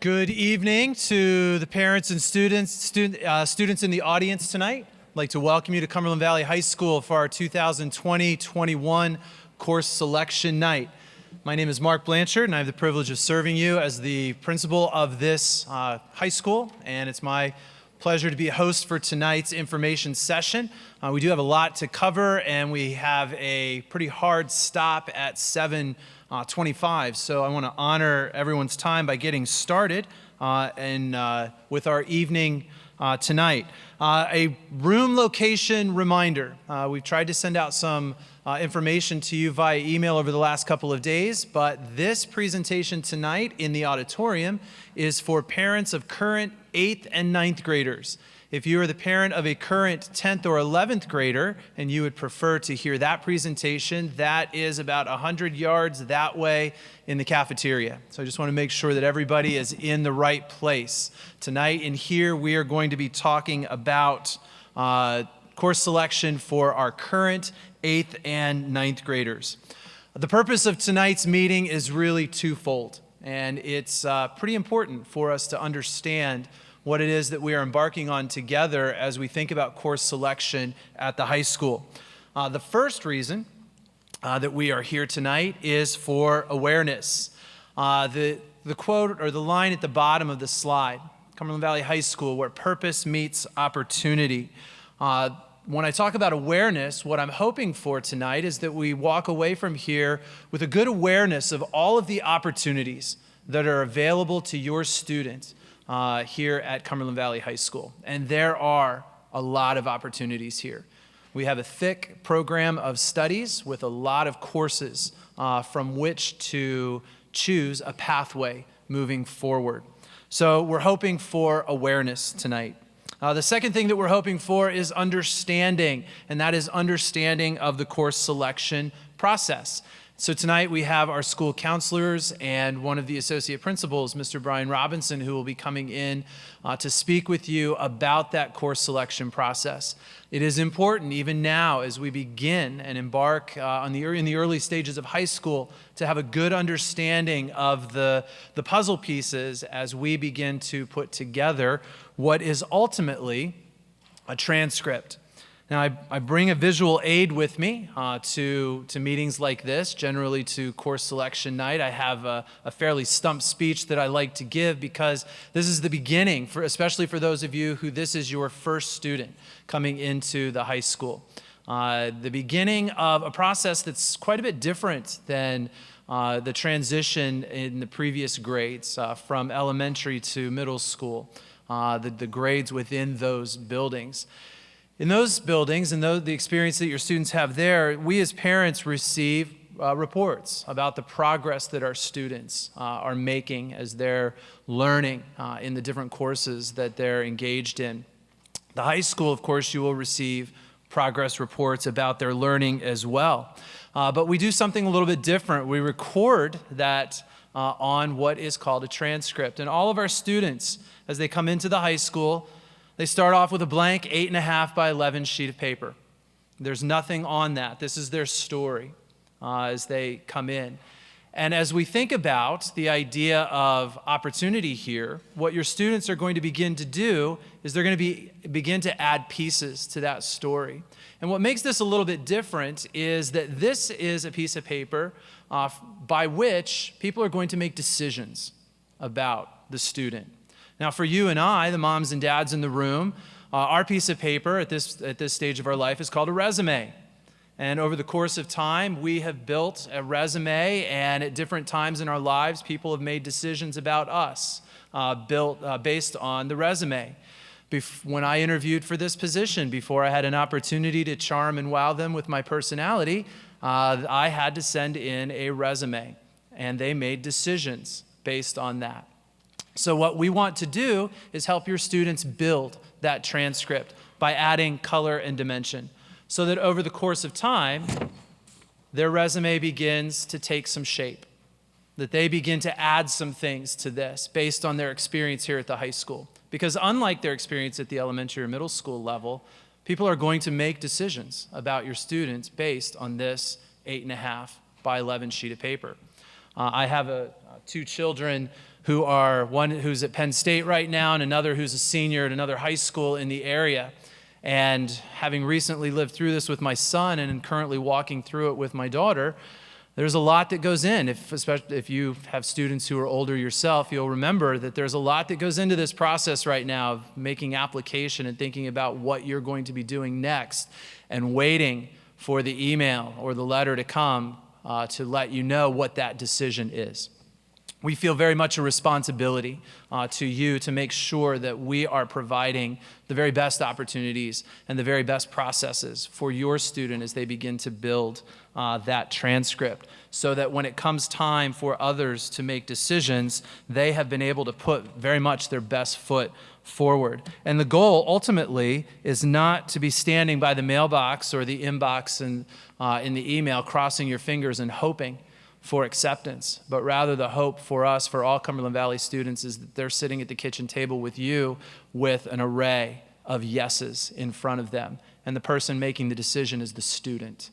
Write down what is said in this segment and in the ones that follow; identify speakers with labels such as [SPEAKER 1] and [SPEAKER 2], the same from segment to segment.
[SPEAKER 1] Good evening to the parents and students in the audience tonight. I'd like to welcome you to Cumberland Valley High School for our 2020-21 course selection night. My name is Mark Blanchard, and I have the privilege of serving you as the principal of this high school, and it's my pleasure to be a host for tonight's information session. We do have a lot to cover, and we have a pretty hard stop at 7:25, so I want to honor everyone's time by getting started with our evening tonight. A room location reminder. We've tried to send out some information to you via email over the last couple of days, but this presentation tonight in the auditorium is for parents of current 8th and 9th graders. If you are the parent of a current 10th or 11th grader and you would prefer to hear that presentation, that is about 100 yards that way in the cafeteria. So I just want to make sure that everybody is in the right place. Tonight in here we are going to be talking about course selection for our current 8th and 9th graders. The purpose of tonight's meeting is really twofold, and it's pretty important for us to understand what it is that we are embarking on together as we think about course selection at the high school. The first reason that we are here tonight is for awareness. The quote or the line at the bottom of the slide, Cumberland Valley High School, where purpose meets opportunity. When I talk about awareness, what I'm hoping for tonight is that we walk away from here with a good awareness of all of the opportunities that are available to your students here at Cumberland Valley High School. And there are a lot of opportunities here. We have a thick program of studies with a lot of courses from which to choose a pathway moving forward. So we're hoping for awareness tonight. The second thing that we're hoping for is understanding, and that is understanding of the course selection process. So tonight we have our school counselors and one of the associate principals, Mr. Brian Robinson, who will be coming in to speak with you about that course selection process. It is important, even now, as we begin and embark in the early stages of high school, to have a good understanding of the puzzle pieces as we begin to put together what is ultimately a transcript. Now, I bring a visual aid with me to meetings like this, generally to course selection night. I have a fairly stumped speech that I like to give because this is the beginning, especially for those of you who this is your first student coming into the high school. The beginning of a process that's quite a bit different than the transition in the previous grades from elementary to middle school, the grades within those buildings. In those buildings and the experience that your students have there, we as parents receive reports about the progress that our students are making as they're learning in the different courses that they're engaged in. The high school, of course, you will receive progress reports about their learning as well. But we do something a little bit different. We record that on what is called a transcript. And all of our students, as they come into the high school, they start off with a blank 8.5 by 11 sheet of paper. There's nothing on that. This is their story as they come in. And as we think about the idea of opportunity here, what your students are going to begin to do is they're going to begin to add pieces to that story. And what makes this a little bit different is that this is a piece of paper by which people are going to make decisions about the student. Now, for you and I, the moms and dads in the room, our piece of paper at this stage of our life is called a resume. And over the course of time, we have built a resume, and at different times in our lives, people have made decisions about us based on the resume. When I interviewed for this position, before I had an opportunity to charm and wow them with my personality, I had to send in a resume, and they made decisions based on that. So what we want to do is help your students build that transcript by adding color and dimension so that over the course of time, their resume begins to take some shape, that they begin to add some things to this based on their experience here at the high school. Because unlike their experience at the elementary or middle school level, people are going to make decisions about your students based on this 8.5 by 11 sheet of paper. I have two children who are, one who's at Penn State right now and another who's a senior at another high school in the area. And having recently lived through this with my son and currently walking through it with my daughter, there's a lot that goes in. Especially if you have students who are older yourself, you'll remember that there's a lot that goes into this process right now of making application and thinking about what you're going to be doing next and waiting for the email or the letter to come to let you know what that decision is. We feel very much a responsibility to you to make sure that we are providing the very best opportunities and the very best processes for your student as they begin to build that transcript, so that when it comes time for others to make decisions, they have been able to put very much their best foot forward. And the goal ultimately is not to be standing by the mailbox or the inbox and in the email crossing your fingers and hoping for acceptance, but rather the hope for us, for all Cumberland Valley students, is that they're sitting at the kitchen table with you with an array of yeses in front of them. And the person making the decision is the student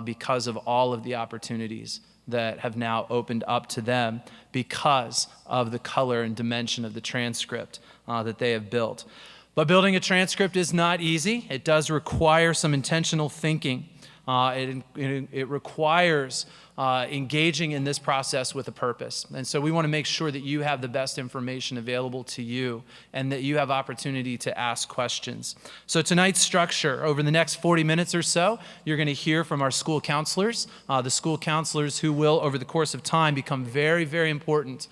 [SPEAKER 1] because of all of the opportunities that have now opened up to them because of the color and dimension of the transcript that they have built. But building a transcript is not easy. It does require some intentional thinking. It requires engaging in this process with a purpose. And so we want to make sure that you have the best information available to you and that you have opportunity to ask questions. So tonight's structure, over the next 40 minutes or so, you're going to hear from our school counselors, the school counselors who will, over the course of time, become very, very important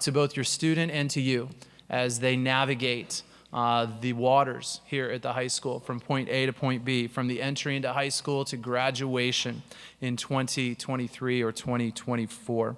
[SPEAKER 1] to both your student and to you as they navigate the waters here at the high school from point A to point B, from the entry into high school to graduation in 2023 or 2024.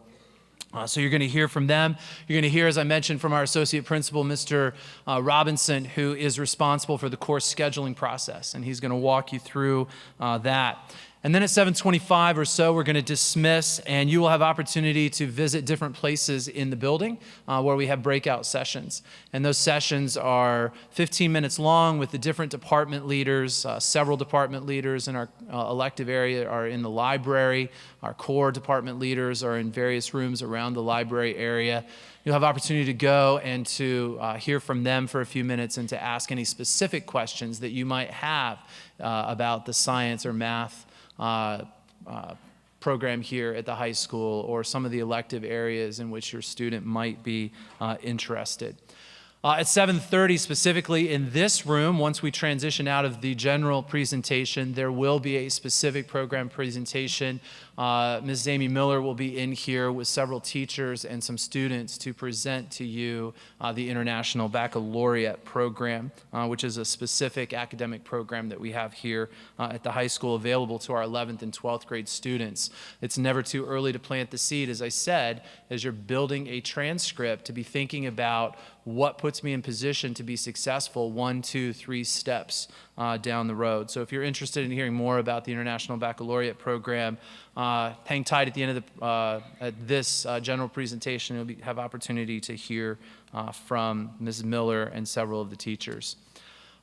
[SPEAKER 1] So you're going to hear from them. You're going to hear, as I mentioned, from our associate principal, Mr. Robinson, who is responsible for the course scheduling process, and he's going to walk you through that. And then at 7:25 or so, we're going to dismiss, and you will have opportunity to visit different places in the building where we have breakout sessions. And those sessions are 15 minutes long with the different department leaders. Several department leaders in our elective area are in the library. Our core department leaders are in various rooms around the library area. You'll have opportunity to go and to hear from them for a few minutes and to ask any specific questions that you might have about the science or math program here at the high school, or some of the elective areas in which your student might be interested. At 7:30 specifically in this room, once we transition out of the general presentation, there will be a specific program presentation. Ms. Amy Miller will be in here with several teachers and some students to present to you the International Baccalaureate program, which is a specific academic program that we have here at the high school available to our 11th and 12th grade students. It's never too early to plant the seed, as I said, as you're building a transcript, to be thinking about what puts me in position to be successful 1, 2, 3 steps down the road. So if you're interested in hearing more about the International Baccalaureate program, hang tight at the end of at this general presentation. You'll have opportunity to hear from Ms. Miller and several of the teachers.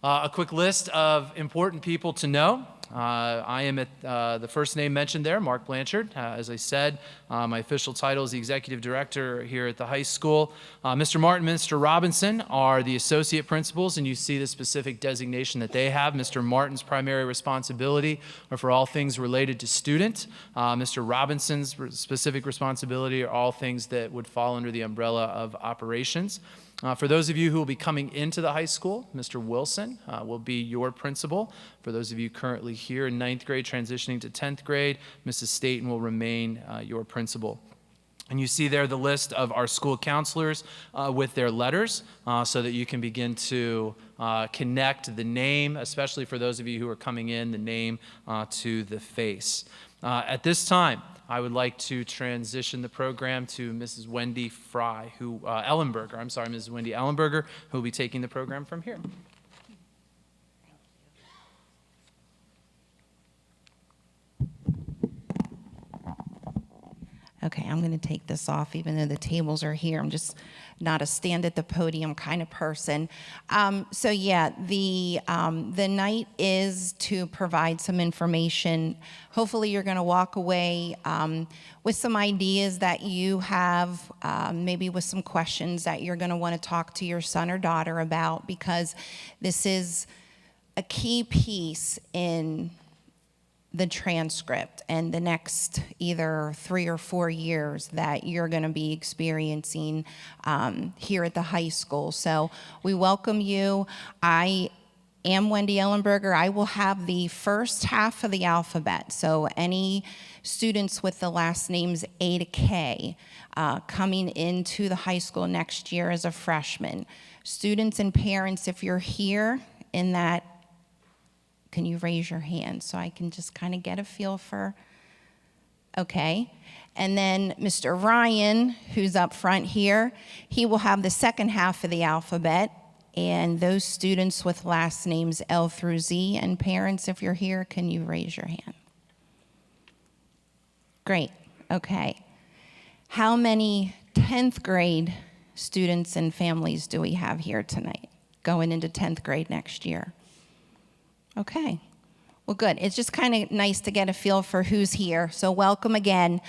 [SPEAKER 1] A quick list of important people to know. I am at the first name mentioned there, Mark Blanchard. As I said, my official title is the Executive Director here at the high school. Mr. Martin and Mr. Robinson are the associate principals, and you see the specific designation that they have. Mr. Martin's primary responsibility are for all things related to student. Mr. Robinson's specific responsibility are all things that would fall under the umbrella of operations. For those of you who will be coming into the high school, Mr. Wilson will be your principal. For those of you currently here in 9th grade transitioning to 10th grade, Mrs. Staten will remain your principal. And you see there the list of our school counselors with their letters so that you can begin to connect the name, especially for those of you who are coming in, the name to the face. At this time, I would like to transition the program to Mrs. Wendy Ellenberger. Mrs. Wendy Ellenberger, who will be taking the program from here.
[SPEAKER 2] Okay, I'm going to take this off even though the tables are here. I'm just not a stand at the podium kind of person. So yeah, the night is to provide some information. Hopefully you're going to walk away with some ideas that you have, maybe with some questions that you're going to want to talk to your son or daughter about, because this is a key piece in the transcript and the next either 3 or 4 years that you're going to be experiencing here at the high school. So we welcome you. I am Wendy Ellenberger. I will have the first half of the alphabet. So any students with the last names A to K coming into the high school next year as a freshman. Students and parents, if you're here in that, can you raise your hand so I can just kind of get a feel for, okay. And then Mr. Ryan, who's up front here, he will have the second half of the alphabet, and those students with last names L through Z, and parents, if you're here, can you raise your hand? Great, okay. How many 10th grade students and families do we have here tonight, going into 10th grade next year? Okay, well, good. It's just kind of nice to get a feel for who's here, so welcome again.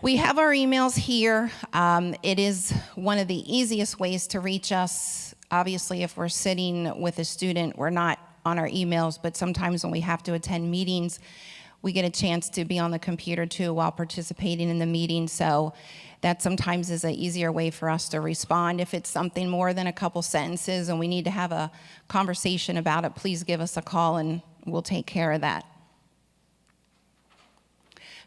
[SPEAKER 2] We have our emails here. It is one of the easiest ways to reach us. Obviously, if we're sitting with a student, we're not on our emails, but sometimes when we have to attend meetings, we get a chance to be on the computer too while participating in the meeting, so that sometimes is an easier way for us to respond. If it's something more than a couple sentences and we need to have a conversation about it, please give us a call and we'll take care of that.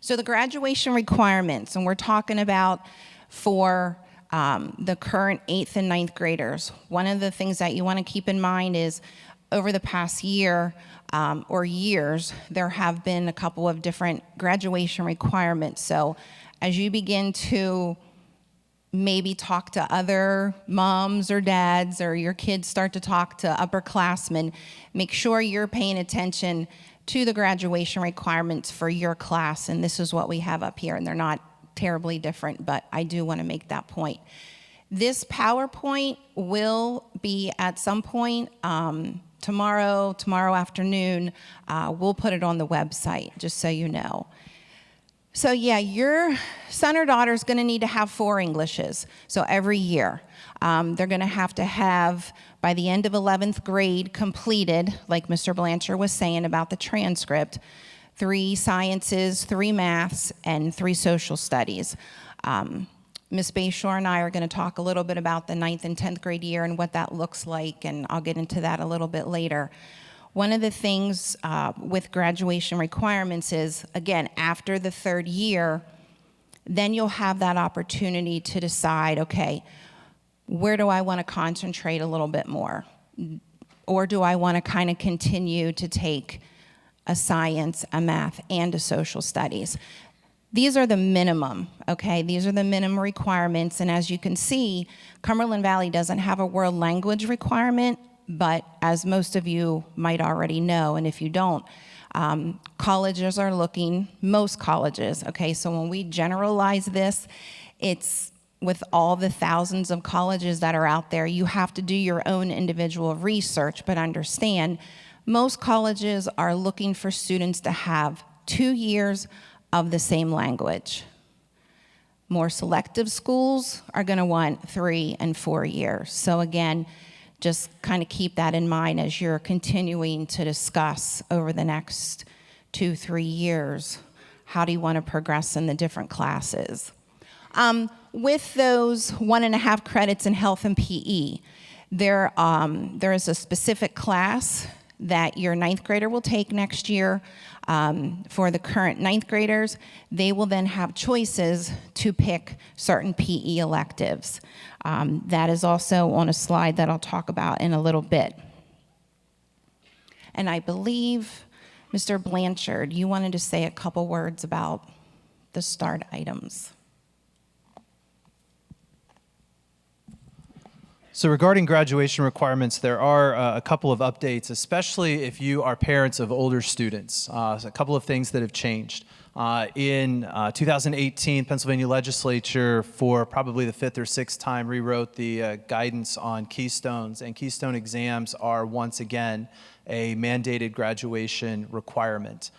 [SPEAKER 2] So the graduation requirements, and we're talking about for the current 8th and 9th graders. One of the things that you want to keep in mind is over the past year or years, there have been a couple of different graduation requirements. So as you begin to maybe talk to other moms or dads, or your kids start to talk to upperclassmen, make sure you're paying attention to the graduation requirements for your class. And this is what we have up here, and they're not terribly different, but I do want to make that point. This PowerPoint will be at some point tomorrow afternoon. We'll put it on the website, just so you know. So yeah, your son or daughter is going to need to have 4 Englishes, so every year. They're going to have, by the end of 11th grade, completed, like Mr. Blanchard was saying about the transcript, 3 sciences, 3 maths, and 3 social studies. Ms. Bashore and I are going to talk a little bit about the 9th and 10th grade year and what that looks like, and I'll get into that a little bit later. One of the things with graduation requirements is, again, after the 3rd year, then you'll have that opportunity to decide, okay, where do I want to concentrate a little bit more? Or do I want to kind of continue to take a science, a math, and a social studies? These are the minimum, okay? These are the minimum requirements, and as you can see, Cumberland Valley doesn't have a world language requirement, but as most of you might already know, and if you don't, colleges are looking, most colleges, okay? So when we generalize this, it's with all the thousands of colleges that are out there, you have to do your own individual research, but understand, most colleges are looking for students to have 2 years of the same language. More selective schools are gonna want 3 and 4 years. So again, just kind of keep that in mind as you're continuing to discuss over the next 2-3 years, how do you want to progress in the different classes? With those 1.5 credits in health and PE, there is a specific class that your 9th grader will take next year. For the current 9th graders, they will then have choices to pick certain PE electives. That is also on a slide that I'll talk about in a little bit. And I believe, Mr. Blanchard, you wanted to say a couple words about the start items.
[SPEAKER 1] So regarding graduation requirements, there are a couple of updates, especially if you are parents of older students. A couple of things that have changed. In 2018, Pennsylvania legislature, for probably the fifth or sixth time, rewrote the guidance on Keystones, and Keystone exams are once again a mandated graduation requirement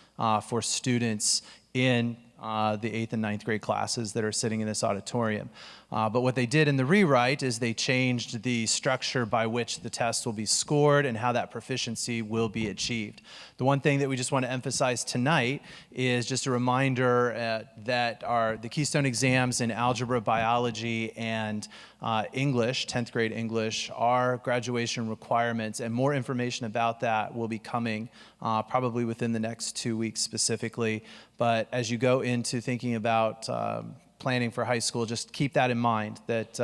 [SPEAKER 1] for students in the 8th and 9th grade classes that are sitting in this auditorium. But what they did in the rewrite is they changed the structure by which the test will be scored and how that proficiency will be achieved. The one thing that we just want to emphasize tonight is just a reminder that the Keystone exams in algebra, biology, and English, 10th grade English, are graduation requirements, and more information about that will be coming probably within the next 2 weeks specifically. But as you go into thinking about planning for high school, just keep that in mind, that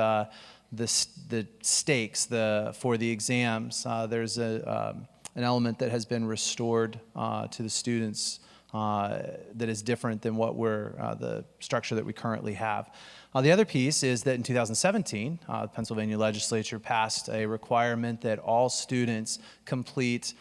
[SPEAKER 1] the stakes for the exams, there's an element that has been restored to the students that is different than what the structure that we currently have. The other piece is that in 2017, the Pennsylvania legislature passed a requirement that all students complete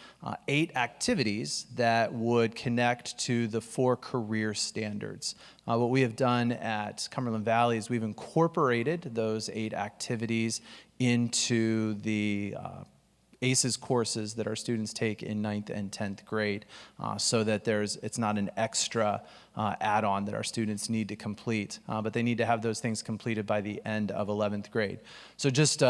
[SPEAKER 1] 8 activities that would connect to the 4 career standards. What we have done at Cumberland Valley is we've incorporated those 8 activities into the ACES courses that our students take in 9th and 10th grade, so that it's not an extra add-on that our students need to complete, but they need to have those things completed by the end of 11th grade. So just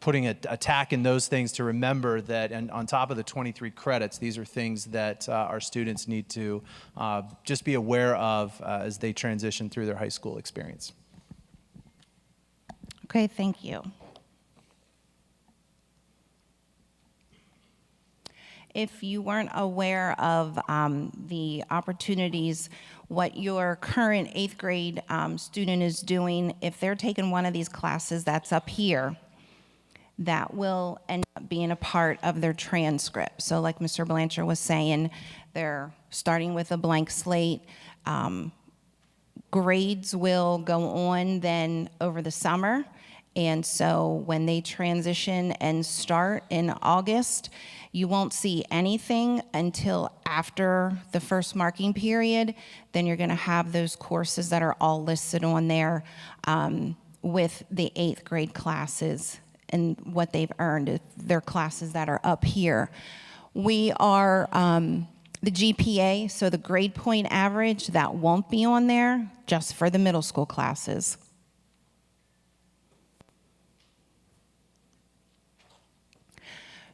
[SPEAKER 1] putting a tack in those things to remember that, and on top of the 23 credits, these are things that our students need to just be aware of as they transition through their high school experience.
[SPEAKER 2] Okay, thank you. If you weren't aware of the opportunities, what your current 8th grade student is doing, if they're taking one of these classes that's up here, that will end up being a part of their transcript. So like Mr. Blanchard was saying, they're starting with a blank slate. Grades will go on then over the summer. And so when they transition and start in August, you won't see anything until after the first marking period. Then you're going to have those courses that are all listed on there with the 8th grade classes and what they've earned, their classes that are up here. We are the GPA, so the grade point average, that won't be on there, just for the middle school classes.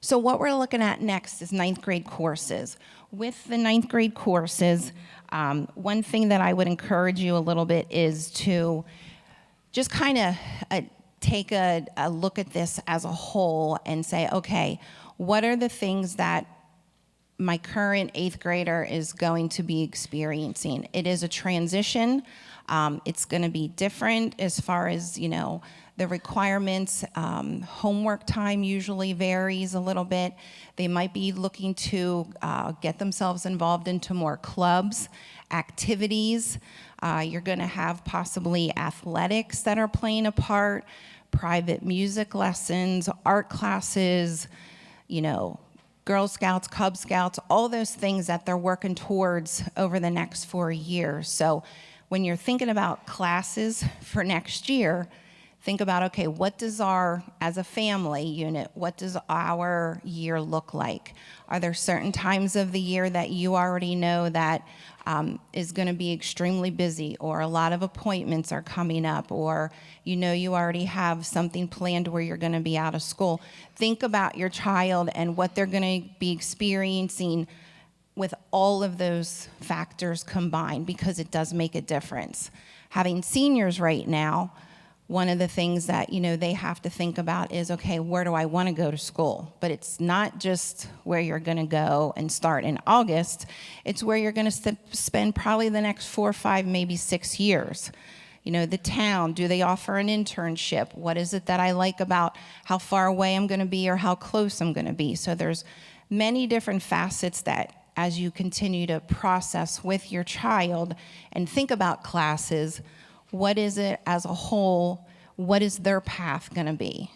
[SPEAKER 2] So what we're looking at next is 9th grade courses. With the 9th grade courses, one thing that I would encourage you a little bit is to just kind of take a look at this as a whole and say, okay, what are the things that my current 8th grader is going to be experiencing? It is a transition. It's going to be different as far as, the requirements. Homework time usually varies a little bit. They might be looking to get themselves involved into more clubs, activities. You're going to have possibly athletics that are playing a part, private music lessons, art classes, Girl Scouts, Cub Scouts, all those things that they're working towards over the next 4 years. So when you're thinking about classes for next year, think about, okay, what does as a family unit, what does our year look like? Are there certain times of the year that you already know that is going to be extremely busy, or a lot of appointments are coming up, or you already have something planned where you're going to be out of school? Think about your child and what they're going to be experiencing with all of those factors combined, because it does make a difference. Having seniors right now, one of the things that they have to think about is, okay, where do I want to go to school? But it's not just where you're going to go and start in August. It's where you're going to spend probably the next 4, 5, maybe 6 years. The town, do they offer an internship? What is it that I like about how far away I'm going to be or how close I'm going to be? So there's many different facets that, as you continue to process with your child and think about classes, what is it as a whole? What is their path going to be?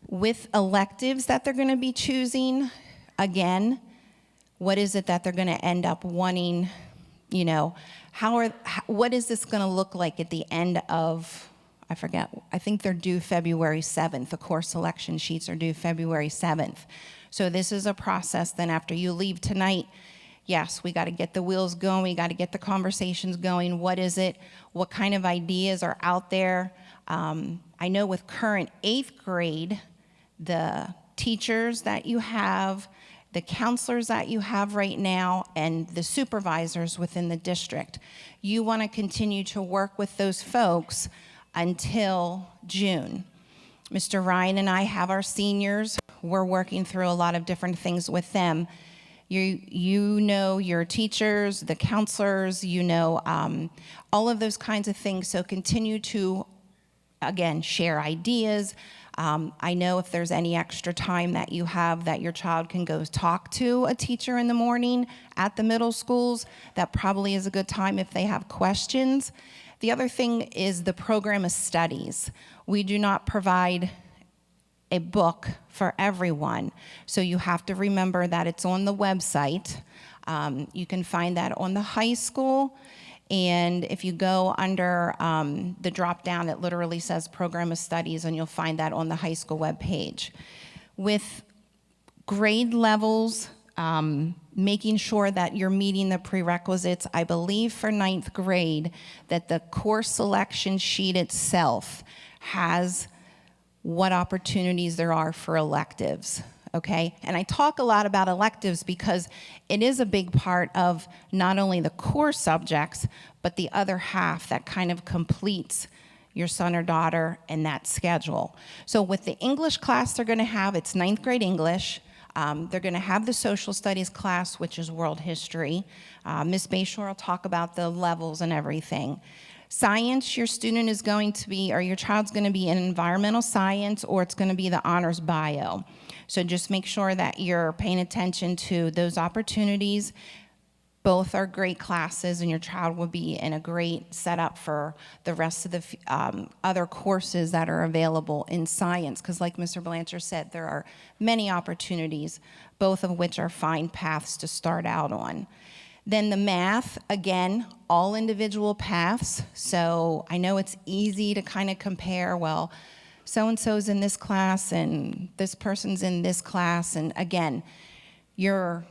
[SPEAKER 2] With electives that they're going to be choosing, again, what is it that they're going to end up wanting, You know, what is this going to look like at the end of, I forget, I think they're due February 7th. The course selection sheets are due February 7th. So this is a process. Then after you leave tonight, yes, we got to get the wheels going. We got to get the conversations going. What is it? What kind of ideas are out there? I know with current 8th grade, the teachers that you have, the counselors that you have right now, and the supervisors within the district, you want to continue to work with those folks until June. Mr. Ryan and I have our seniors. We're working through a lot of different things with them. You know your teachers, the counselors, you know all of those kinds of things. So continue to, again, share ideas. I know if there's any extra time that you have that your child can go talk to a teacher in the morning at the middle schools, that probably is a good time if they have questions. The other thing is the program of studies. We do not provide a book for everyone, so you have to remember that it's on the website. You can find that on the high school, and if you go under the drop down, it literally says program of studies, and you'll find that on the high school webpage. With grade levels, making sure that you're meeting the prerequisites, I believe for 9th grade that the course selection sheet itself has what opportunities there are for electives, okay? And I talk a lot about electives because it is a big part of not only the core subjects, but the other half that kind of completes your son or daughter in that schedule. So with the English class they're gonna have, it's 9th grade English. They're going to have the social studies class, which is world history. Ms. Bashore will talk about the levels and everything. Science, your student is going to be, or your child's going to be in environmental science, or it's going to be the honors bio. So just make sure that you're paying attention to those opportunities. Both are great classes, and your child will be in a great setup for the rest of the other courses that are available in science, because like Mr. Blanchard said, there are many opportunities, both of which are fine paths to start out on. Then the math, again, all individual paths, so I know it's easy to kind of compare, well, so-and-so's in this class, and this person's in this class, and again, your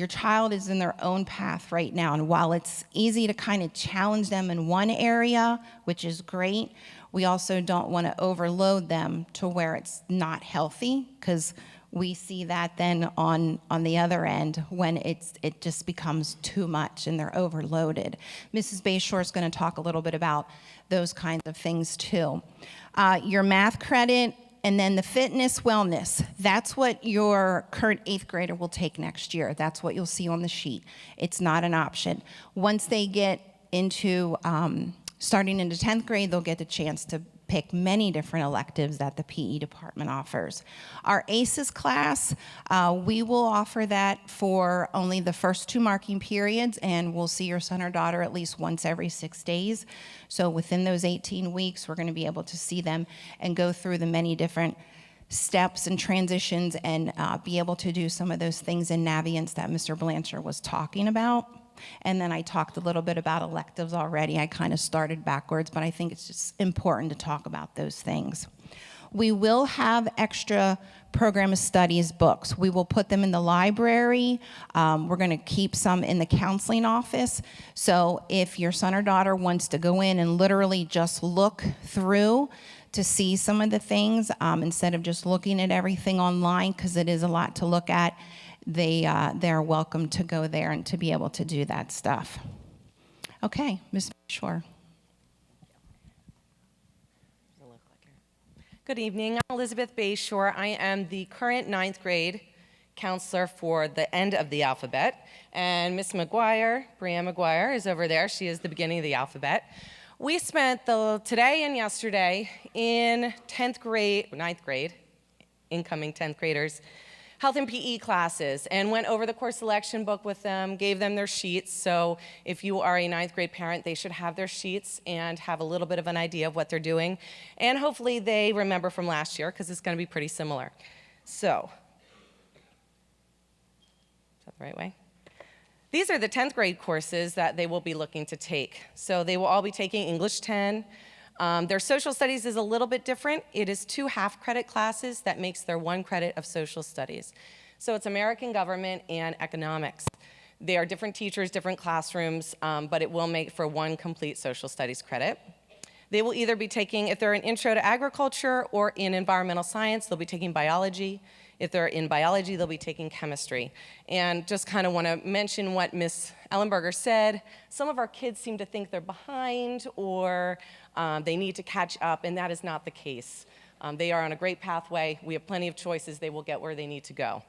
[SPEAKER 2] child is in their own path right now, and while it's easy to kind of challenge them in one area, which is great, we also don't want to overload them to where it's not healthy, because we see that then on the other end when it just becomes too much and they're overloaded. Mrs. Bashore is going to talk a little bit about those kinds of things too. Your math credit, and then the fitness, wellness, that's what your current 8th grader will take next year. That's what you'll see on the sheet. It's not an option. Once they get into, starting into 10th grade, they'll get the chance to pick many different electives that the PE department offers. Our ACES class, we will offer that for only the first 2 marking periods, and we'll see your son or daughter at least once every 6 days. So within those 18 weeks, we're going to be able to see them and go through the many different steps and transitions and be able to do some of those things in Naviance that Mr. Blanchard was talking about. And then I talked a little bit about electives already. I kind of started backwards, but I think it's just important to talk about those things. We will have extra program of studies books. We will put them in the library. We're going to keep some in the counseling office. So if your son or daughter wants to go in and literally just look through to see some of the things, instead of just looking at everything online, because it is a lot to look at, they're welcome to go there and to be able to do that stuff. Okay, Ms. Bashore.
[SPEAKER 3] Good evening. I'm Elizabeth Bashore. I am the current 9th grade counselor for the end of the alphabet. And Miss McGuire, Brianne McGuire, is over there. She is the beginning of the alphabet. We spent today and yesterday in 10th grade, 9th grade, incoming 10th graders, health and PE classes, and went over the course selection book with them, gave them their sheets. So if you are a 9th grade parent, they should have their sheets and have a little bit of an idea of what they're doing. And hopefully they remember from last year, because it's going to be pretty similar. So, is that the right way? These are the 10th grade courses that they will be looking to take. So they will all be taking English 10. Their social studies is a little bit different. It is 2 half-credit classes that makes their 1 credit of social studies. So it's American government and economics. They are different teachers, different classrooms, but it will make for 1 complete social studies credit. They will either be taking, if they're in Intro to Agriculture or in Environmental Science, they'll be taking biology. If they're in biology, they'll be taking chemistry. And just kind of want to mention what Ms. Ellenberger said. Some of our kids seem to think they're behind or they need to catch up, and that is not the case. They are on a great pathway. We have plenty of choices. They will get where they need to go.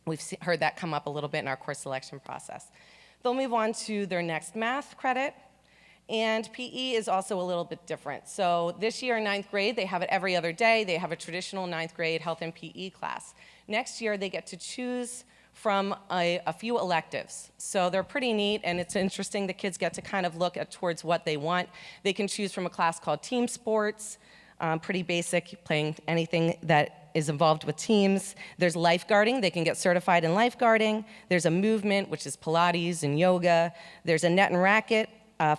[SPEAKER 3] We've heard that come up a little bit in our course selection process. They'll move on to their next math credit. And PE is also a little bit different. So this year in 9th grade, they have it every other day. They have a traditional 9th grade health and PE class. Next year, they get to choose from a few electives. So they're pretty neat, and it's interesting. The kids get to kind of look towards what they want. They can choose from a class called team sports, pretty basic, playing anything that is involved with teams. There's lifeguarding. They can get certified in lifeguarding. There's a movement, which is Pilates and yoga. There's a net and racket,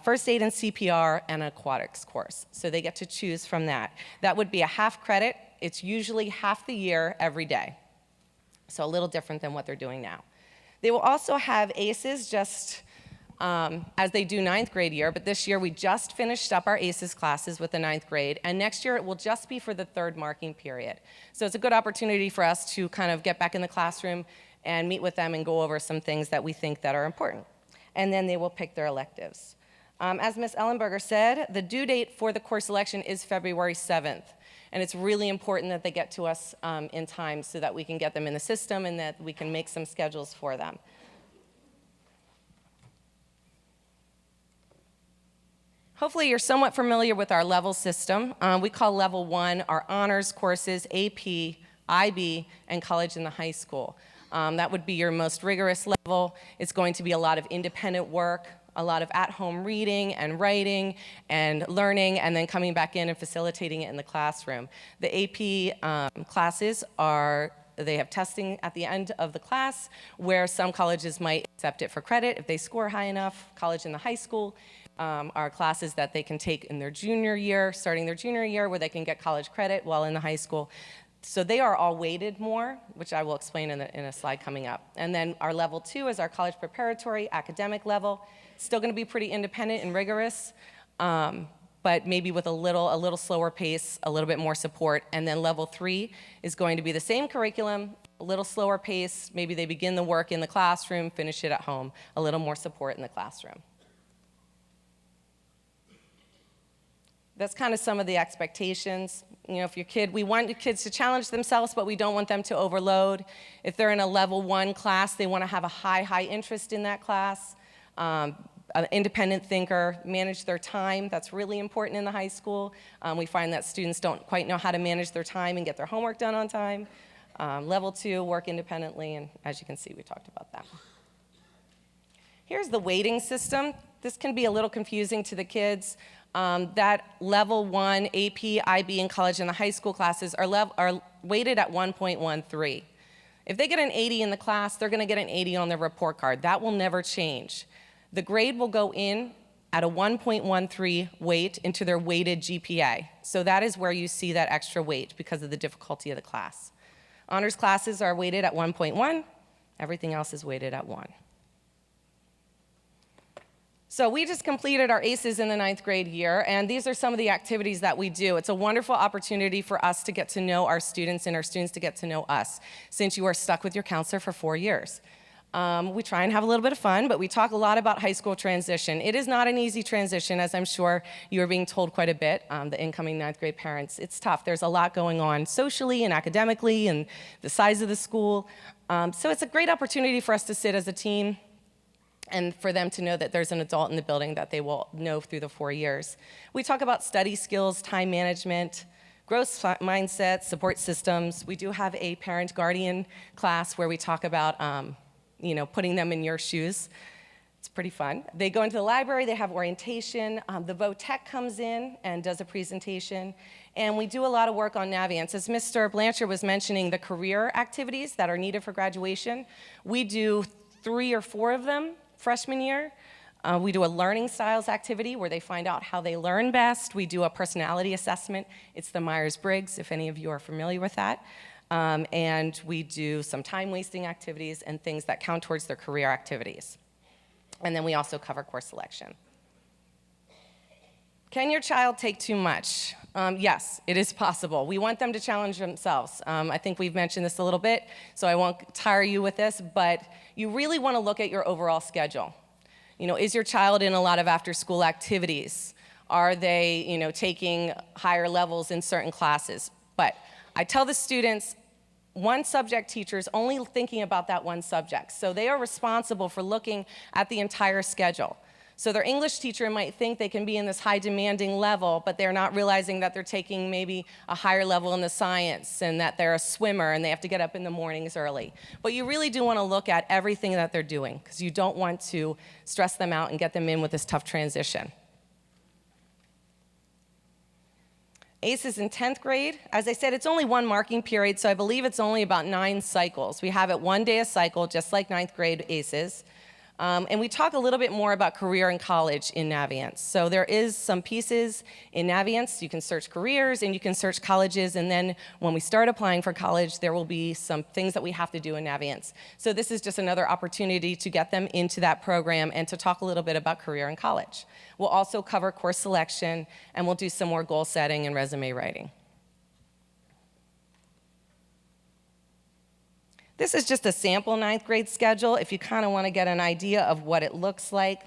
[SPEAKER 3] first aid and CPR, and an aquatics course. So they get to choose from that. That would be a half credit. It's usually half the year every day. So a little different than what they're doing now. They will also have ACEs just as they do 9th grade year, but this year we just finished up our ACEs classes with the 9th grade, and next year it will just be for the 3rd marking period. So it's a good opportunity for us to kind of get back in the classroom and meet with them and go over some things that we think that are important. And then they will pick their electives. As Ms. Ellenberger said, the due date for the course selection is February 7th. And it's really important that they get to us in time so that we can get them in the system and that we can make some schedules for them. Hopefully you're somewhat familiar with our level system. We call level 1 our honors courses, AP, IB, and college and the high school. That would be your most rigorous level. It's going to be a lot of independent work, a lot of at-home reading and writing and learning, and then coming back in and facilitating it in the classroom. The AP classes they have testing at the end of the class, where some colleges might accept it for credit if they score high enough. College and the high school are classes that they can take in their junior year, starting their junior year, where they can get college credit while in the high school. So they are all weighted more, which I will explain in a slide coming up. And then our level 2 is our college preparatory academic level. Still going to be pretty independent and rigorous, but maybe with a little slower pace, a little bit more support. And then level 3 is going to be the same curriculum, a little slower pace. Maybe they begin the work in the classroom, finish it at home, a little more support in the classroom. That's kind of some of the expectations. You know, if we want your kids to challenge themselves, but we don't want them to overload. If they're in a level 1 class, they want to have a high interest in that class. An independent thinker, manage their time. That's really important in the high school. We find that students don't quite know how to manage their time and get their homework done on time. Level 2, work independently, and as you can see, we talked about that. Here's the weighting system. This can be a little confusing to the kids. That level 1 AP, IB, and college and the high school classes are weighted at 1.13. If they get an 80 in the class, they're going to get an 80 on their report card. That will never change. The grade will go in at a 1.13 weight into their weighted GPA. So that is where you see that extra weight because of the difficulty of the class. Honors classes are weighted at 1.1. Everything else is weighted at 1. So we just completed our ACEs in the 9th grade year, and these are some of the activities that we do. It's a wonderful opportunity for us to get to know our students and our students to get to know us, since you are stuck with your counselor for 4 years. We try and have a little bit of fun, but we talk a lot about high school transition. It is not an easy transition, as I'm sure you are being told quite a bit, the incoming 9th grade parents. It's tough. There's a lot going on socially and academically and the size of the school. So it's a great opportunity for us to sit as a team and for them to know that there's an adult in the building that they will know through the 4 years. We talk about study skills, time management, growth mindset, support systems. We do have a parent-guardian class where we talk about putting them in your shoes. It's pretty fun. They go into the library, they have orientation. The VOTEC comes in and does a presentation. And we do a lot of work on Navient. As Mr. Blanchard was mentioning, the career activities that are needed for graduation, we do 3 or 4 of them freshman year. We do a learning styles activity where they find out how they learn best. We do a personality assessment. It's the Myers-Briggs, if any of you are familiar with that. And we do some time-wasting activities and things that count towards their career activities. And then we also cover course selection. Can your child take too much? Yes, it is possible. We want them to challenge themselves. I think we've mentioned this a little bit, so I won't tire you with this, but you really want to look at your overall schedule. You know, is your child in a lot of after-school activities? Are they, you know, taking higher levels in certain classes? But I tell the students, one subject teacher is only thinking about that one subject. So they are responsible for looking at the entire schedule. So their English teacher might think they can be in this high demanding level, but they're not realizing that they're taking maybe a higher level in the science and that they're a swimmer and they have to get up in the mornings early. But you really do want to look at everything that they're doing because you don't want to stress them out and get them in with this tough transition. ACEs in 10th grade, as I said, it's only one marking period, so I believe it's only about 9 cycles. We have it 1 day a cycle, just like 9th grade ACEs. And we talk a little bit more about career and college in Navient. So there is some pieces in Navient. You can search careers and you can search colleges, and then when we start applying for college, there will be some things that we have to do in Navient. So this is just another opportunity to get them into that program and to talk a little bit about career and college. We'll also cover course selection, and we'll do some more goal setting and resume writing. This is just a sample 9th grade schedule if you kind of want to get an idea of what it looks like.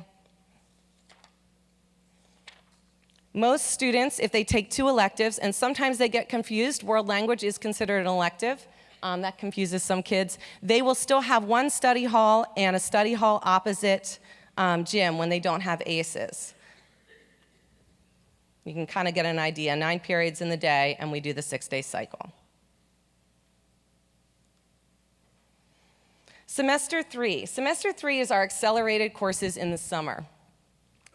[SPEAKER 3] Most students, if they take 2 electives, and sometimes they get confused, world language is considered an elective. That confuses some kids. They will still have 1 study hall and a study hall opposite gym when they don't have ACEs. You can kind of get an idea, 9 periods in the day, and we do the 6-day cycle. Semester 3. Semester 3 is our accelerated courses in the summer.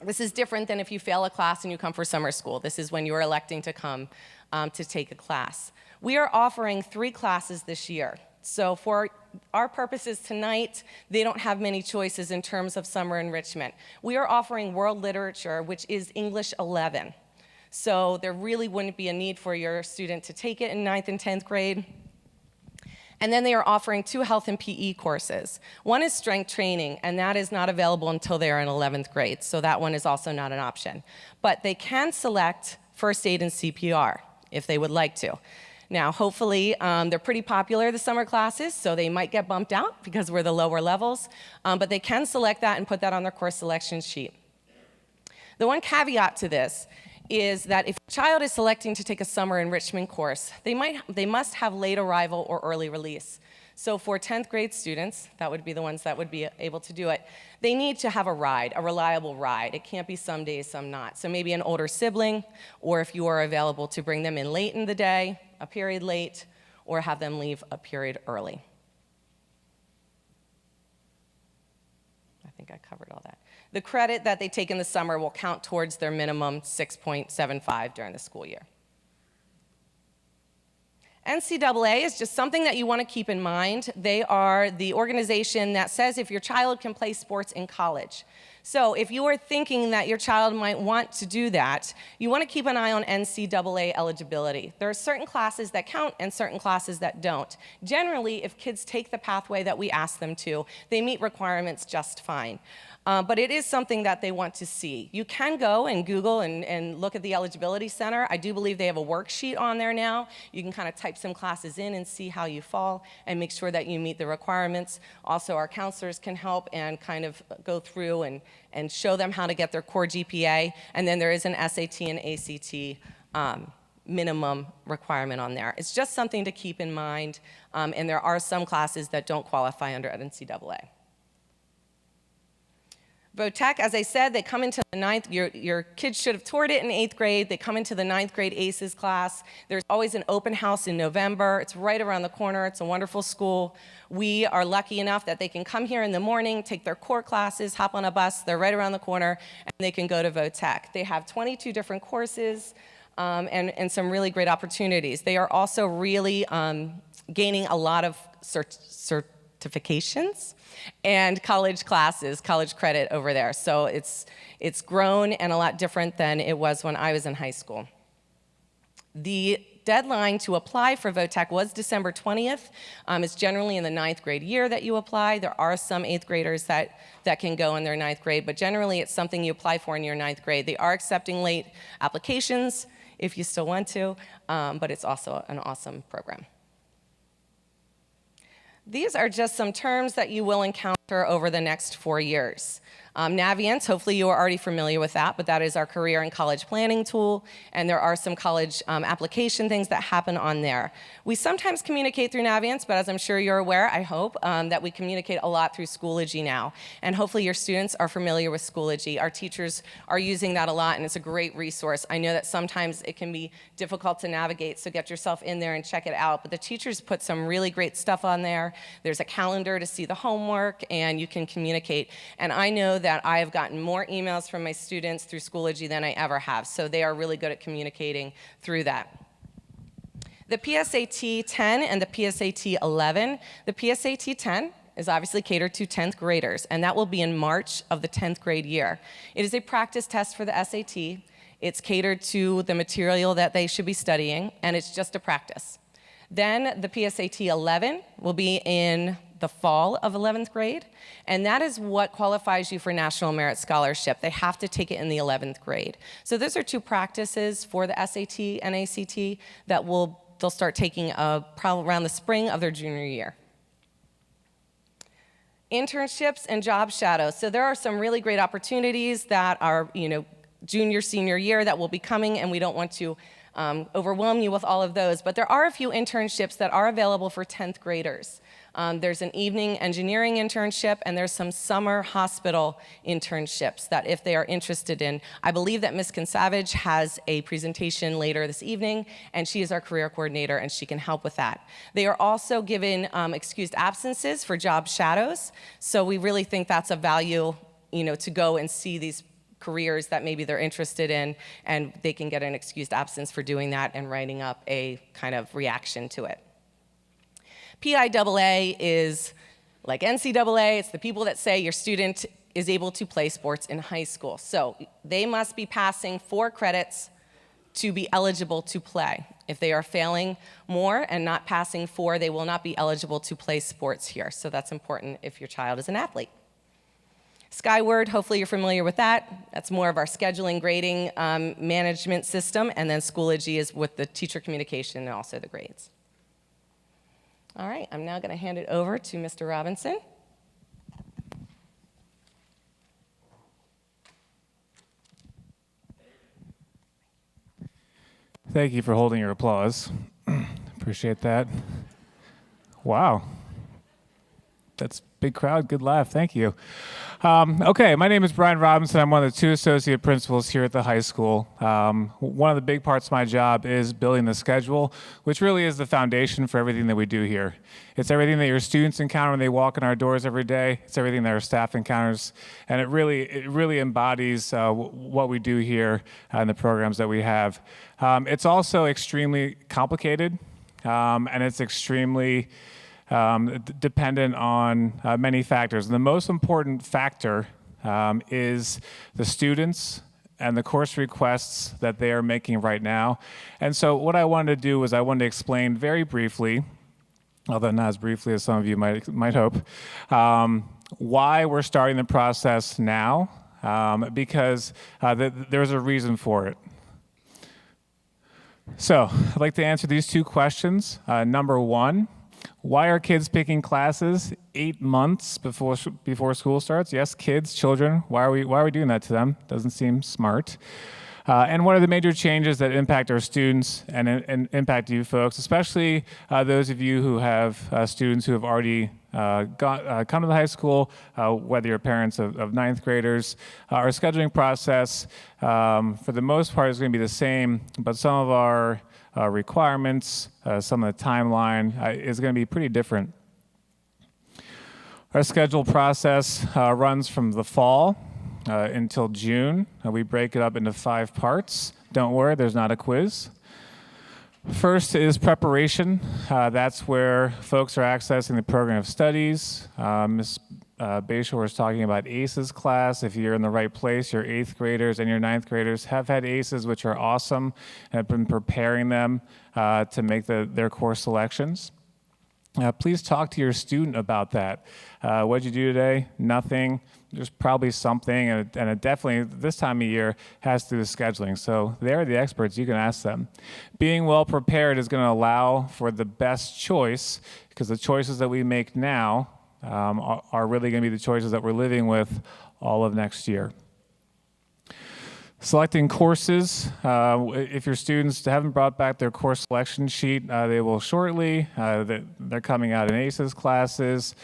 [SPEAKER 3] This is different than if you fail a class and you come for summer school. This is when you're electing to come to take a class. We are offering 3 classes this year. So for our purposes tonight, they don't have many choices in terms of summer enrichment. We are offering world literature, which is English 11. So there really wouldn't be a need for your student to take it in 9th and 10th grade. And then they are offering 2 health and PE courses. One is strength training, and that is not available until they are in 11th grade, so that one is also not an option. But they can select first aid and CPR if they would like to. Now, hopefully, they're pretty popular, the summer classes, so they might get bumped out because we're the lower levels, but they can select that and put that on their course selection sheet. The one caveat to this is that if a child is selecting to take a summer enrichment course, they must have late arrival or early release. So for 10th grade students, that would be the ones that would be able to do it, they need to have a ride, a reliable ride. It can't be some days, some not. So maybe an older sibling, or if you are available to bring them in late in the day, a period late, or have them leave a period early. I think I covered all that. The credit that they take in the summer will count towards their minimum 6.75 during the school year. NCAA is just something that you want to keep in mind. They are the organization that says if your child can play sports in college. So if you are thinking that your child might want to do that, you want to keep an eye on NCAA eligibility. There are certain classes that count and certain classes that don't. Generally, if kids take the pathway that we ask them to, they meet requirements just fine. But it is something that they want to see. You can go and Google and look at the Eligibility Center. I do believe they have a worksheet on there now. You can kind of type some classes in and see how you fall and make sure that you meet the requirements. Also, our counselors can help and kind of go through and show them how to get their core GPA. And then there is an SAT and ACT minimum requirement on there. It's just something to keep in mind. And there are some classes that don't qualify under NCAA. VOTEC, as I said, they come into the 9th, your kids should have toured it in 8th grade. They come into the 9th grade ACES class. There's always an open house in November. It's right around the corner. It's a wonderful school. We are lucky enough that they can come here in the morning, take their core classes, hop on a bus. They're right around the corner, and they can go to VOTEC. They have 22 different courses and some really great opportunities. They are also really gaining a lot of certifications, and college classes, college credit over there. So it's grown and a lot different than it was when I was in high school. The deadline to apply for VOTEC was December 20th. It's generally in the 9th grade year that you apply. There are some 8th graders that can go in their 9th grade, but generally it's something you apply for in your 9th grade. They are accepting late applications if you still want to, but it's also an awesome program. These are just some terms that you will encounter over the next 4 years. Navient, hopefully you are already familiar with that, but that is our career and college planning tool, and there are some college application things that happen on there. We sometimes communicate through Navient, but as I'm sure you're aware, I hope, that we communicate a lot through Schoology now, and hopefully your students are familiar with Schoology. Our teachers are using that a lot, and it's a great resource. I know that sometimes it can be difficult to navigate, so get yourself in there and check it out, but the teachers put some really great stuff on there. There's a calendar to see the homework, and you can communicate, and I know that I have gotten more emails from my students through Schoology than I ever have, so they are really good at communicating through that. The PSAT 10 and the PSAT 11. The PSAT 10 is obviously catered to 10th graders, and that will be in March of the 10th grade year. It is a practice test for the SAT. It's catered to the material that they should be studying, and it's just a practice. Then the PSAT 11 will be in the fall of 11th grade, and that is what qualifies you for National Merit Scholarship. They have to take it in the 11th grade. So those are two practices for the SAT and ACT that they'll start taking probably around the spring of their junior year. Internships and job shadows. So there are some really great opportunities that are, junior, senior year that will be coming, and we don't want to overwhelm you with all of those, but there are a few internships that are available for 10th graders. There's an evening engineering internship, and there's some summer hospital internships that if they are interested in. I believe that Ms. Consavage has a presentation later this evening, and she is our career coordinator, and she can help with that. They are also given excused absences for job shadows, so we really think that's a value, to go and see these careers that maybe they're interested in, and they can get an excused absence for doing that and writing up a kind of reaction to it. PIAA is like NCAA. It's the people that say your student is able to play sports in high school. So they must be passing 4 credits to be eligible to play. If they are failing more and not passing 4, they will not be eligible to play sports here. So that's important if your child is an athlete. Skyward, hopefully you're familiar with that. That's more of our scheduling, grading, management system, and then Schoology is with the teacher communication and also the grades. All right, I'm now going to hand it over to Mr. Robinson.
[SPEAKER 4] Thank you for holding your applause. Appreciate that. Wow. That's a big crowd, good laugh, thank you. Okay, my name is Brian Robinson. I'm one of the 2 associate principals here at the high school. One of the big parts of my job is building the schedule, which really is the foundation for everything that we do here. It's everything that your students encounter when they walk in our doors every day. It's everything that our staff encounters, and it really embodies what we do here and the programs that we have. It's also extremely complicated, and it's extremely dependent on many factors. And the most important factor is the students and the course requests that they are making right now. And so what I wanted to do was I wanted to explain very briefly, although not as briefly as some of you might hope, why we're starting the process now, because there's a reason for it. So I'd like to answer these 2 questions. Number 1, why are kids picking classes 8 months before school starts? Yes, kids, children. Why are we doing that to them? Doesn't seem smart. And what are the major changes that impact our students and impact you folks, especially those of you who have students who have already come to the high school, whether you're parents of 9th graders. Our scheduling process, for the most part, is going to be the same, but some of our requirements, some of the timeline is going to be pretty different. Our schedule process runs from the fall until June. We break it up into 5 parts. Don't worry, there's not a quiz. First is preparation. That's where folks are accessing the program of studies. Ms. Bashore was talking about ACEs class. If you're in the right place, your 8th graders and your 9th graders have had ACEs, which are awesome, and have been preparing them to make their course selections. Please talk to your student about that. What'd you do today? Nothing. There's probably something, and it definitely, this time of year, has to do with scheduling. So they're the experts. You can ask them. Being well prepared is going to allow for the best choice, because the choices that we make now are really going to be the choices that we're living with all of next year. Selecting courses. If your students haven't brought back their course selection sheet, they will shortly. They're coming out in ACEs classes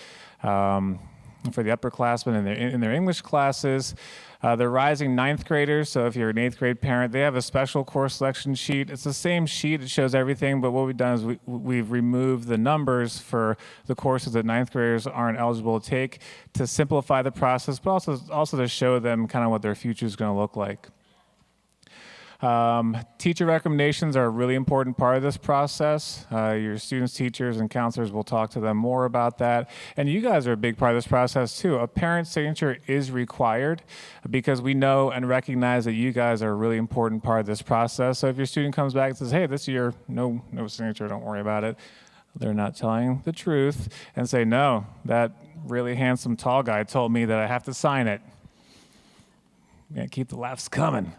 [SPEAKER 4] for the upperclassmen in their English classes. They're rising 9th graders, so if you're an 8th grade parent, they have a special course selection sheet. It's the same sheet, it shows everything, but what we've done is we've removed the numbers for the courses that 9th graders aren't eligible to take to simplify the process, but also to show them kind of what their future is going to look like. Teacher recommendations are a really important part of this process. Your students, teachers, and counselors will talk to them more about that. And you guys are a big part of this process too. A parent signature is required because we know and recognize that you guys are a really important part of this process. So if your student comes back and says, hey, this year, no signature, don't worry about it, they're not telling the truth, and say, no, that really handsome tall guy told me that I have to sign it. Yeah, keep the laughs coming.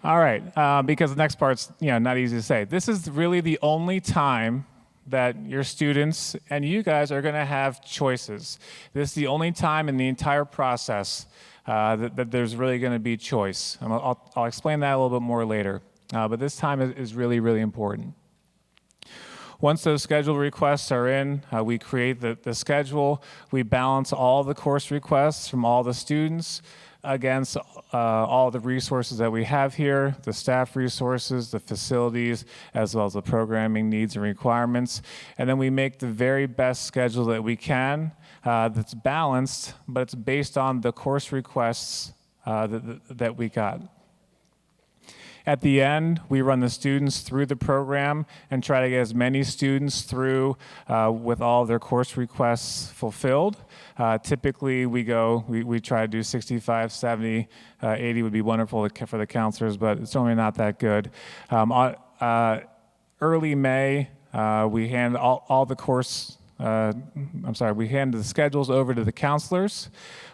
[SPEAKER 4] All right, because the next part's not easy to say. This is really the only time that your students and you guys are going to have choices. This is the only time in the entire process that there's really going to be choice. I'll explain that a little bit more later, but this time is really, really important. Once those schedule requests are in, we create the schedule. We balance all the course requests from all the students against all the resources that we have here, the staff resources, the facilities, as well as the programming needs and requirements. And then we make the very best schedule that we can that's balanced, but it's based on the course requests that we got. At the end, we run the students through the program and try to get as many students through with all of their course requests fulfilled. Typically, we try to do 65, 70, 80 would be wonderful for the counselors, but it's only not that good. Early May, we hand all the course, we hand the schedules over to the counselors.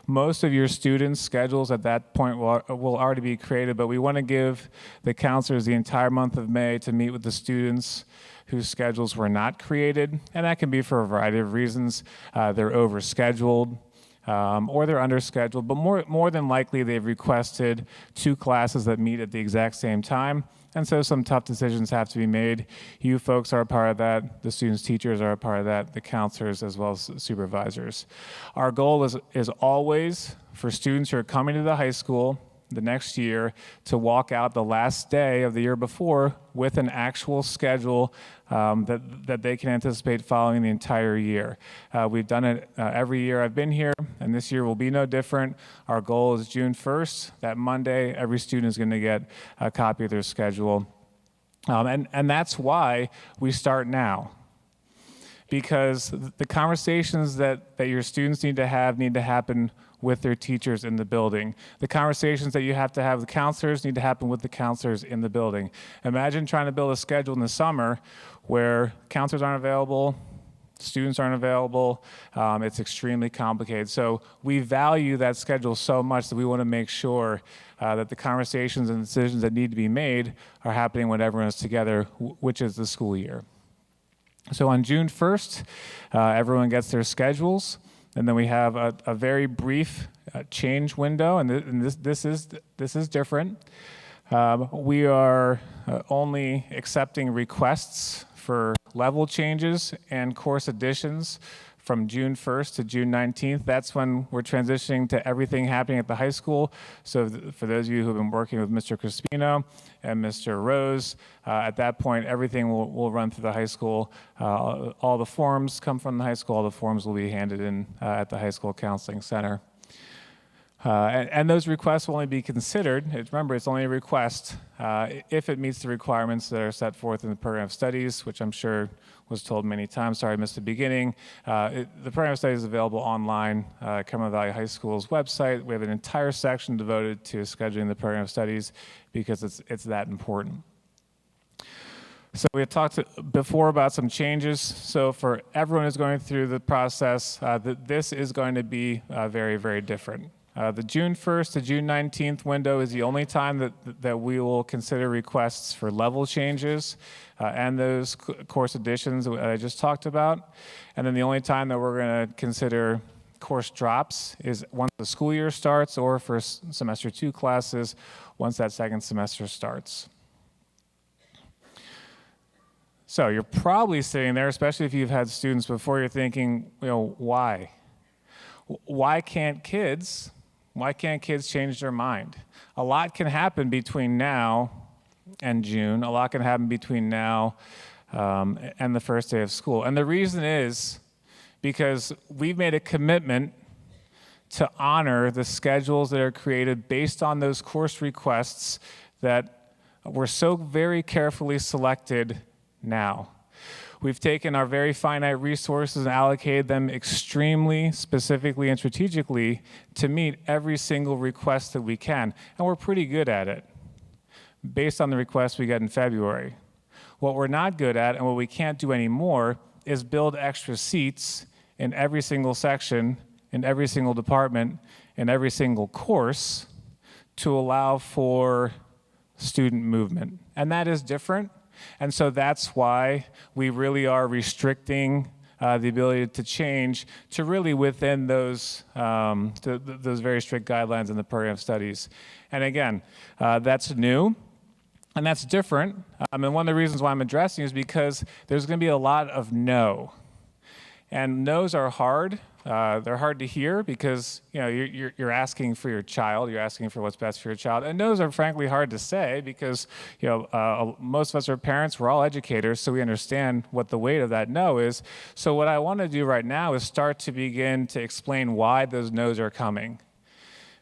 [SPEAKER 4] Most of your students' schedules at that point will already be created, but we want to give the counselors the entire month of May to meet with the students whose schedules were not created, and that can be for a variety of reasons. They're overscheduled, or they're underscheduled, but more than likely they've requested 2 classes that meet at the exact same time, and so some tough decisions have to be made. You folks are a part of that, the students' teachers are a part of that, the counselors as well as supervisors. Our goal is always for students who are coming to the high school the next year to walk out the last day of the year before with an actual schedule that they can anticipate following the entire year. We've done it every year I've been here, and this year will be no different. Our goal is June 1st, that Monday, every student is going to get a copy of their schedule. And that's why we start now. Because the conversations that your students need to happen with their teachers in the building. The conversations that you have to have with counselors need to happen with the counselors in the building. Imagine trying to build a schedule in the summer where counselors aren't available, students aren't available. It's extremely complicated. So we value that schedule so much that we want to make sure that the conversations and decisions that need to be made are happening when everyone is together, which is the school year. So on June 1st, everyone gets their schedules. And then we have a very brief change window, and this is different. We are only accepting requests for level changes and course additions from June 1st to June 19th. That's when we're transitioning to everything happening at the high school. So for those of you who have been working with Mr. Crispino and Mr. Rose, at that point, everything will run through the high school. All the forms come from the high school. All the forms will be handed in at the high school counseling center. And those requests will only be considered, remember, it's only a request, if it meets the requirements that are set forth in the program of studies, which I'm sure was told many times. Sorry, I missed the beginning. The program of studies is available online at Cumberland Valley High School's website. We have an entire section devoted to scheduling the program of studies because it's that important. So we had talked before about some changes. So for everyone who's going through the process, this is going to be very, very different. The June 1st to June 19th window is the only time that we will consider requests for level changes and those course additions that I just talked about. And then the only time that we're going to consider course drops is once the school year starts, or for semester 2 classes once that second semester starts. So you're probably sitting there, especially if you've had students before, you're thinking, why? Why can't kids change their mind? A lot can happen between now and June. A lot can happen between now and the first day of school. And the reason is because we've made a commitment to honor the schedules that are created based on those course requests that were so very carefully selected now. We've taken our very finite resources and allocated them extremely specifically and strategically to meet every single request that we can. And we're pretty good at it based on the requests we get in February. What we're not good at and what we can't do anymore is build extra seats in every single section, in every single department, in every single course to allow for student movement. And that is different. And so that's why we really are restricting the ability to change to really within those very strict guidelines in the program studies. And again, that's new and that's different. And one of the reasons why I'm addressing is because there's going to be a lot of no. And no's are hard. They're hard to hear because you're asking for your child, you're asking for what's best for your child. And no's are frankly hard to say because most of us are parents, we're all educators, so we understand what the weight of that no is. So what I want to do right now is start to begin to explain why those no's are coming.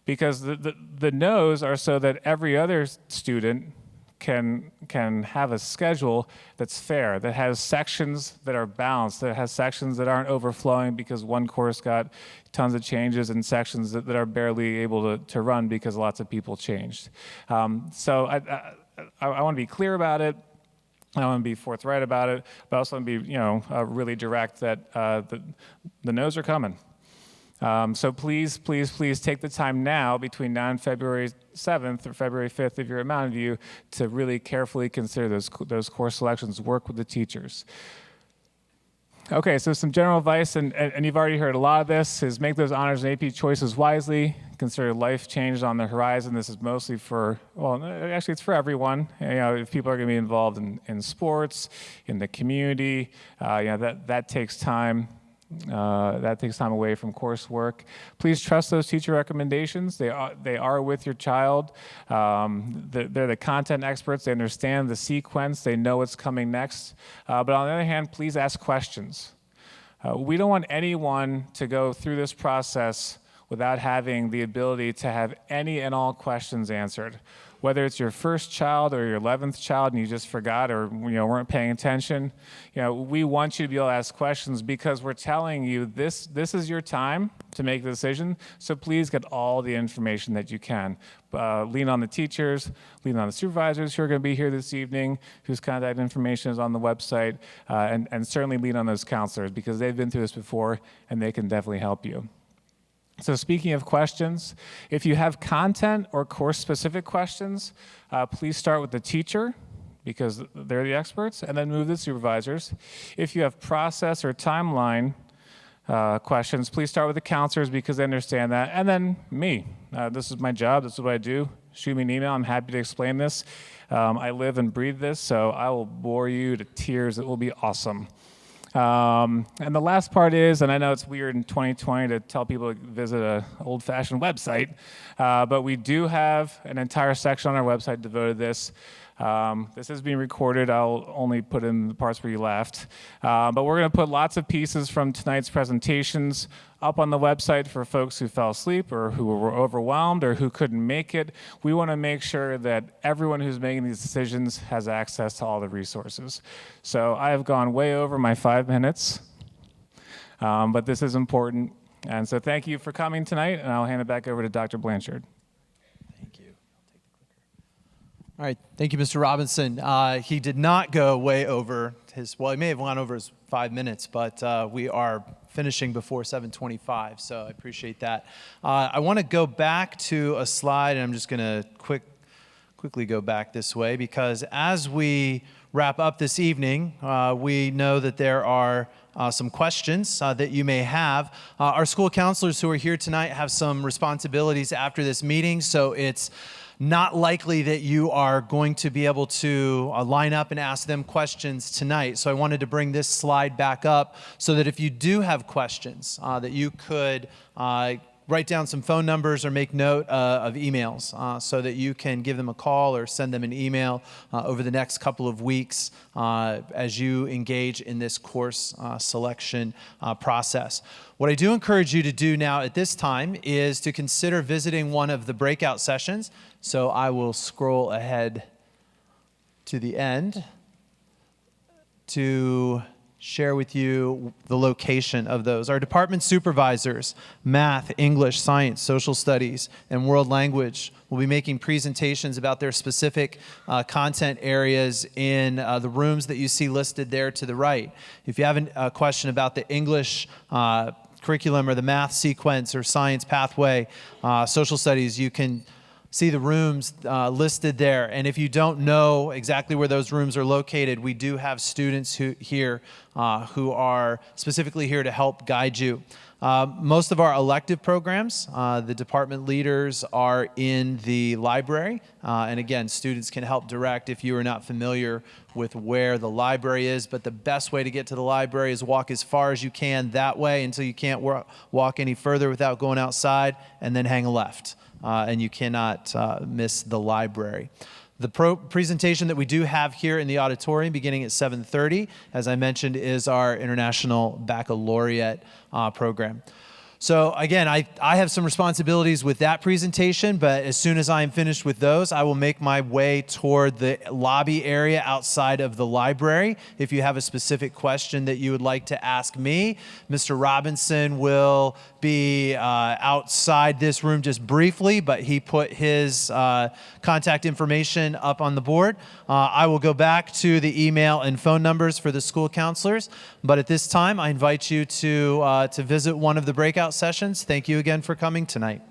[SPEAKER 4] Because the no's are so that every other student can have a schedule that's fair, that has sections that are balanced, that has sections that aren't overflowing because one course got tons of changes and sections that are barely able to run because lots of people changed. So I want to be clear about it. I want to be forthright about it, but I also want to be really direct that the no's are coming. So please take the time now between now and February 7th or February 5th if you're at Mountain View to really carefully consider those course selections, work with the teachers. Okay, so some general advice, and you've already heard a lot of this, is make those honors and AP choices wisely. Consider life changes on the horizon. This is mostly actually it's for everyone. If people are going to be involved in sports, in the community, that takes time. That takes time away from coursework. Please trust those teacher recommendations. They are with your child. They're the content experts. They understand the sequence. They know what's coming next. But on the other hand, please ask questions. We don't want anyone to go through this process without having the ability to have any and all questions answered. Whether it's your first child or your 11th child and you just forgot or weren't paying attention, we want you to be able to ask questions because we're telling you this is your time to make the decision. So please get all the information that you can. Lean on the teachers, lean on the supervisors who are going to be here this evening, whose contact information is on the website, and certainly lean on those counselors because they've been through this before and they can definitely help you. So speaking of questions, if you have content or course-specific questions, please start with the teacher because they're the experts, and then move to the supervisors. If you have process or timeline questions, please start with the counselors because they understand that, and then me. This is my job. This is what I do. Shoot me an email. I'm happy to explain this. I live and breathe this, so I will bore you to tears. It will be awesome. And the last part is, and I know it's weird in 2020 to tell people to visit an old-fashioned website, but we do have an entire section on our website devoted to this. This is being recorded. I'll only put in the parts where you laughed. But we're going to put lots of pieces from tonight's presentations up on the website for folks who fell asleep or who were overwhelmed or who couldn't make it. We want to make sure that everyone who's making these decisions has access to all the resources. So I have gone way over my 5 minutes, but this is important. And so thank you for coming tonight, and I'll hand it back over to Dr. Blanchard.
[SPEAKER 1] Thank you. All right, thank you, Mr. Robinson. He did not go way over his, well, he may have gone over his 5 minutes, but we are finishing before 7:25, so I appreciate that. I want to go back to a slide, and I'm just going to quickly go back this way, because as we wrap up this evening, we know that there are some questions that you may have. Our school counselors who are here tonight have some responsibilities after this meeting, so it's not likely that you are going to be able to line up and ask them questions tonight. So I wanted to bring this slide back up so that if you do have questions, that you could write down some phone numbers or make note of emails so that you can give them a call or send them an email over the next couple of weeks as you engage in this course selection process. What I do encourage you to do now at this time is to consider visiting one of the breakout sessions. So I will scroll ahead to the end to share with you the location of those. Our department supervisors, math, English, science, social studies, and world language will be making presentations about their specific content areas in the rooms that you see listed there to the right. If you have a question about the English curriculum or the math sequence or science pathway, social studies, you can see the rooms listed there. And if you don't know exactly where those rooms are located, we do have students here who are specifically here to help guide you. Most of our elective programs, the department leaders are in the library. And again, students can help direct if you are not familiar with where the library is. But the best way to get to the library is walk as far as you can that way until you can't walk any further without going outside, and then hang a left. And you cannot miss the library. The presentation that we do have here in the auditorium beginning at 7:30, as I mentioned, is our International Baccalaureate program. So again, I have some responsibilities with that presentation, but as soon as I am finished with those, I will make my way toward the lobby area outside of the library. If you have a specific question that you would like to ask me, Mr. Robinson will be outside this room just briefly, but he put his contact information up on the board. I will go back to the email and phone numbers for the school counselors, but at this time, I invite you to visit one of the breakout sessions. Thank you again for coming tonight.